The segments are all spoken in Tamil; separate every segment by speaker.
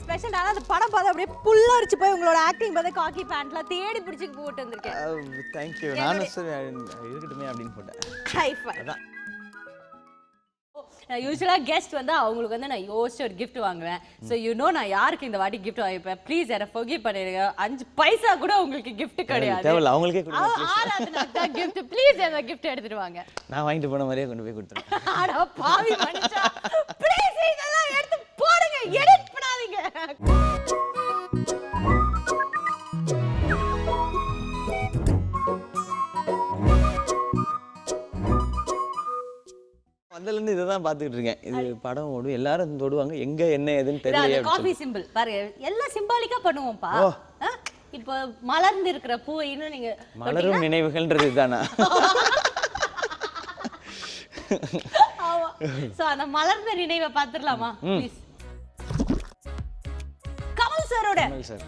Speaker 1: ஸ்பெஷல் ஆனா அந்த படம் பார்த்து அப்படியே புல்லரிச்சு போய் உங்களோட ஆக்டிங் பார்த்து காக்கி பேண்ட்ல தேடி பிடிச்சி போட்டு வந்திருக்கேன்.
Speaker 2: Thank you. நானும் சரி இருக்கட்டுமே அப்படின்னு போட்டேன்.
Speaker 1: High five. யூசுவலா கெஸ்ட் வந்து அவங்களுக்கு வந்து நான் யோசிச்சு ஒரு கிஃப்ட் வாங்குவேன். ஸோ நான் யாருக்கு இந்த வாட்டி கிஃப்ட் வாங்கிப்பேன், ப்ளீஸ் என்ன ஃபர்கிவ் பண்ணிடுங்க. 5 பைசா கூட உங்களுக்கு கிஃப்ட் கிடையாது.
Speaker 2: தேவல அவங்களுக்கே கொடுங்க.
Speaker 1: ஆராதனாக்கு தான் கிஃப்ட். ப்ளீஸ் அந்த கிஃப்ட் எடுத்துட்டு வாங்க.
Speaker 2: நான் வாங்கிட்டு போன மாதிரியே கொண்டு போய் கொடுத்துறேன்.
Speaker 1: அட பாவி மனுஷா, ப்ளீஸ் இதெல்லாம் எடுத்து போடுங்க, எடிட் பண்ணாதீங்க.
Speaker 2: அதுலேருந்து இதை தான் பார்த்துக்கிட்டு இருக்கேன். இது படம் ஓடும், எல்லாரும் தொடுவாங்க, எங்க என்ன ஏதுன்னு தெரியல.
Speaker 1: காஃபி சிம்பிள் பாருங்க, எல்லாம் சிம்பாலிக்கா பண்ணுவோம்ப்பா. இப்போ மலர்ந்து இருக்கிற பூ இன்னும் நீங்க
Speaker 2: மலரும் நினைவுகள்ன்றது இதுதானா?
Speaker 1: ஆமா. சோ அந்த மலர்ந்த நினைவை பார்த்துடலாமா ப்ளீஸ்? கமல் சாரோட.
Speaker 2: கமல் சார்.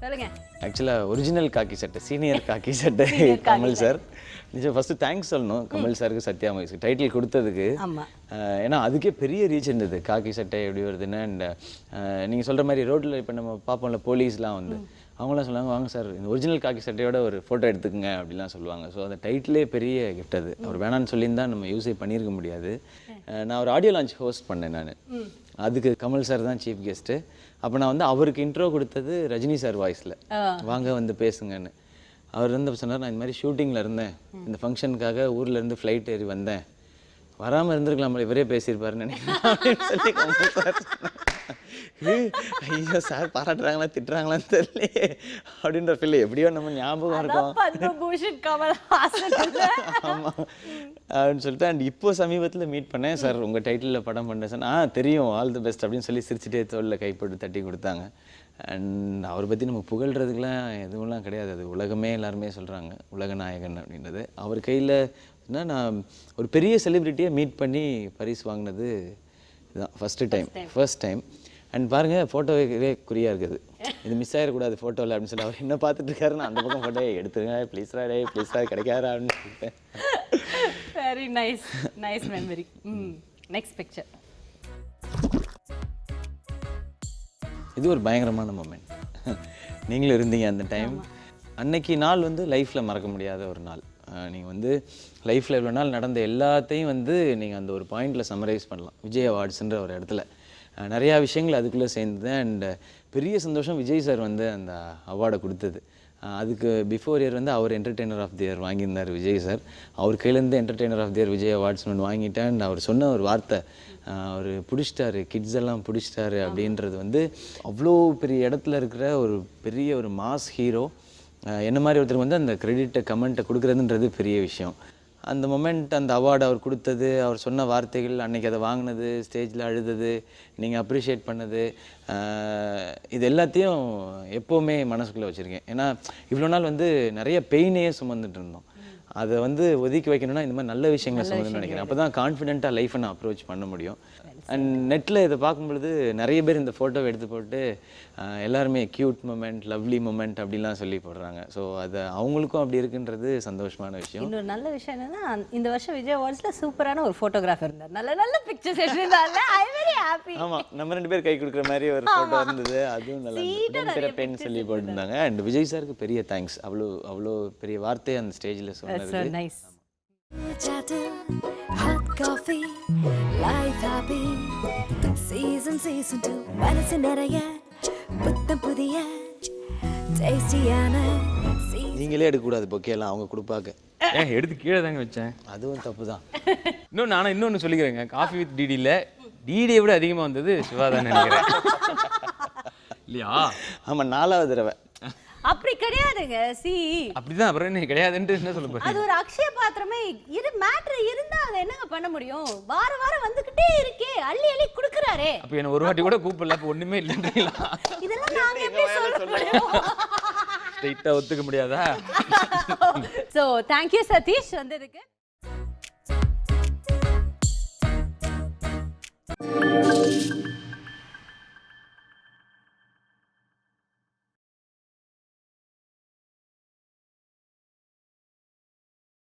Speaker 1: சொல்லுங்க.
Speaker 2: ஆக்சுவலா ஒரிஜினல் காக்கி சட்டை, சீனியர் காக்கி சட்டை கமல் சார். நிஜம் ஃபர்ஸ்ட் தேங்க்ஸ் சொல்லணும் கமல் சாருக்கு, சத்யா மூவிஸ்க்கு டைட்டில் கொடுத்ததுக்கு. ஏன்னா அதுக்கே பெரிய ரீச் இருந்தது, காக்கி சட்டை எப்படி வருதுன்னு. அண்ட் நீங்கள் சொல்கிற மாதிரி ரோட்டில் இப்போ நம்ம பார்ப்போம்ல போலீஸ்லாம் வந்து அவங்களாம் சொல்லுவாங்க, வாங்க சார் இந்த ஒரிஜினல் காக்கி சட்டையோட ஒரு ஃபோட்டோ எடுத்துக்கங்க அப்படிலாம் சொல்லுவாங்க. ஸோ அந்த டைட்டிலே பெரிய கிஃப்ட். அது அவர் வேணான்னு சொல்லியிருந்தால் நம்ம யூஸே பண்ணியிருக்க முடியாது. நான் ஒரு ஆடியோ லான்ச் ஹோஸ்ட் பண்ணேன் நான். அதுக்கு கமல் சார் தான் சீஃப் கெஸ்ட்டு. அப்போ நான் வந்து அவருக்கு இன்ட்ரோ கொடுத்தது ரஜினி சார் வாய்ஸில், வாங்க வந்து பேசுங்கன்னு. அவர் வந்து சொன்னார், நான் இந்த மாதிரி ஷூட்டிங்கில் இருந்தேன், இந்த ஃபங்க்ஷனுக்காக ஊர்லேருந்து ஃப்ளைட் ஏறி வந்தேன், வராமல் இருந்திருக்கலாம், இவரே பேசியிருப்பாருன்னு நினைக்கிறேன் அப்படின்னு சொல்லி கமல் சார். ஐயோ சார் பாராட்டுறாங்களா திட்டுறாங்களான்னு தெரியலையே அப்படின்ற ஃபீல் எப்படியோ நம்ம ஞாபகம் இருக்கும். ஆமாம் அப்படின்னு சொல்லிட்டு. அண்ட் இப்போ சமீபத்தில் மீட் பண்ணேன். சார் உங்கள் டைட்டிலில் படம் பண்ணேன் சார். தெரியும், ஆல் தி பெஸ்ட் அப்படின்னு சொல்லி சிரிச்சுட்டே தோளில் கைப்பட்டு தட்டி கொடுத்தாங்க. அண்ட் அவரை பற்றி நம்ம புகழ்கிறதுக்கெலாம் எதுவும்லாம் கிடையாது, அது உலகமே எல்லாருமே சொல்கிறாங்க உலக நாயகன் அப்படின்றது. அவர் கையில் நான் ஒரு பெரிய செலிப்ரிட்டியை மீட் பண்ணி பரிசு வாங்கினது இதுதான் ஃபர்ஸ்ட் டைம். அண்ட் பாருங்கள், ஃபோட்டோவே குறியாக இருக்குது, இது மிஸ் ஆகிடக்கூடாது ஃபோட்டோவில் அப்படின்னு சொல்லி அவர் என்ன பார்த்துட்டு இருக்காரு. நான் அந்த பக்கம் ஃபோட்டோ எடுத்துருங்க ப்ளீஸ்ரா கிடைக்காதா அப்படின்னு சொல்லிட்டேன்.
Speaker 1: Very nice memory. Next picture.
Speaker 2: இது ஒரு பயங்கரமான மொமெண்ட். நீங்களும் இருந்தீங்க அந்த டைம். அன்னைக்கு நாள் வந்து லைஃப்பில் மறக்க முடியாத ஒரு நாள். நீங்கள் வந்து லைஃப்பில் இவ்வளோ நாள் நடந்த எல்லாத்தையும் வந்து நீங்கள் அந்த ஒரு பாயிண்டில் சம்மரைஸ் பண்ணலாம். விஜய் அவார்ட்ஸுன்ற ஒரு இடத்துல நிறையா விஷயங்கள் அதுக்குள்ளே சேர்ந்தது. அண்ட் பெரிய சந்தோஷம் விஜய் சார் வந்து அந்த அவார்டை கொடுத்தது. அதுக்கு பிஃபோர் இயர் வந்து அவர் என்டர்டெய்னர் ஆஃப் தி இயர் வாங்கியிருந்தார் விஜய் சார். அவர் கையிலேருந்து entertainer of the year Vijay அவார்ட்ஸ்னு ஒன்று வாங்கிட்டேன். அண்ட் அவர் சொன்ன ஒரு வார்த்தை, அவர் பிடிச்சிட்டாரு, கிட்ஸ் எல்லாம் பிடிச்சிட்டாரு அப்படின்றது வந்து அவ்வளோ பெரிய இடத்துல இருக்கிற ஒரு பெரிய ஒரு மாஸ் ஹீரோ என்ன மாதிரி ஒருத்தர் வந்து அந்த கிரெடிட்டை கமெண்ட்டை கொடுக்குறதுன்றது பெரிய விஷயம். அந்த மொமெண்ட், அந்த அவார்டு அவர் கொடுத்தது, அவர் சொன்ன வார்த்தைகள், அன்றைக்கி அதை வாங்கினது, ஸ்டேஜில் அழுதது, நீங்கள் அப்ரிஷியேட் பண்ணது, இது எல்லாத்தையும் எப்போவுமே மனசுக்குள்ளே வச்சுருக்கேன். ஏன்னா இவ்வளோ நாள் வந்து நிறைய பெயினையே சுமந்துட்டு இருந்தோம். அதை வந்து ஒதுக்கி வைக்கணும்னா இந்த மாதிரி நல்ல விஷயங்களை சுமந்துன்னு நினைக்கிறேன். அப்போ தான் கான்ஃபிடென்ட்டாக லைஃப்பை நான் அப்ரோச் பண்ண முடியும். அண்ட் நெட்டில் இதை பார்க்கும்பொழுது நிறைய பேர் இந்த ஃபோட்டோவை எடுத்து போட்டு எல்லாருமே க்யூட் மொமெண்ட், லவ்லி மொமெண்ட் அப்படிலாம் சொல்லி போடுறாங்க. ஸோ அது அவங்களுக்கும் அப்படி இருக்குன்றது சந்தோஷமான விஷயம்.
Speaker 1: இன்னொரு நல்ல விஷயம் என்னன்னா, இந்த வருஷம் விஜய் அவார்ட்ஸில் சூப்பரான ஒரு ஃபோட்டோகிராஃபர் இருந்தார், நல்ல பிக்சர்ஸ் எடுத்திருந்தாங்க. I very happy.
Speaker 2: ஆமாம், நம்ம 2 பேர் கை கொடுக்குற மாதிரி ஒரு ஃபோட்டோ இருந்தது, அதுவும் நல்லா பெண் சொல்லி போட்டிருந்தாங்க. அண்ட் விஜய் சாருக்கு பெரிய தேங்க்ஸ், அவ்வளோ பெரிய வார்த்தை அந்த ஸ்டேஜில் சொன்னது.
Speaker 1: Nice.
Speaker 3: Hot coffee, life happy. Season 2 மனசு நிறைய புத்தம் புதிய டேஸ்டியான.
Speaker 2: நீங்களே எடுக்கக்கூடாது பொக்கேலாம், அவங்க கொடுப்பாங்க.
Speaker 4: எடுத்து கீழே தாங்க வச்சேன்.
Speaker 2: அதுவும் தப்பு தான்.
Speaker 4: இன்னொன்று சொல்லிக்கிறேங்க, காஃபி வித் டிடியில் டிடியை விட அதிகமாக வந்தது சிவா தான் நினைக்கிறேன் இல்லையா?
Speaker 2: ஆமாம், 4வது தடவை.
Speaker 1: அப்படி கிடையாதுங்க.
Speaker 4: அப்படிதான். அப்புறம் என்ன கிடையாதுன்னு என்ன சொல்ல போறீங்க?
Speaker 1: அது ஒரு அக்ஷய பாத்திரமே. இது மேட்டர் இருந்தா அதை என்னங்க பண்ண முடியும்? வாரம் வந்துகிட்டே இருக்கே, அள்ளி குடுக்குறாரே.
Speaker 4: அப்ப என்ன ஒரு வாட்டி கூட கூப்பிடல, அப்ப ஒண்ணுமே இல்லன்றீங்களா?
Speaker 1: இதெல்லாம் நாங்க எப்படி சொல்ல முடியும்?
Speaker 4: ஸ்ட்ரைட்டா ஒத்துக்க முடியாதா?
Speaker 1: சோ தேங்க் யூ சதீஷ் வந்ததுக்கு.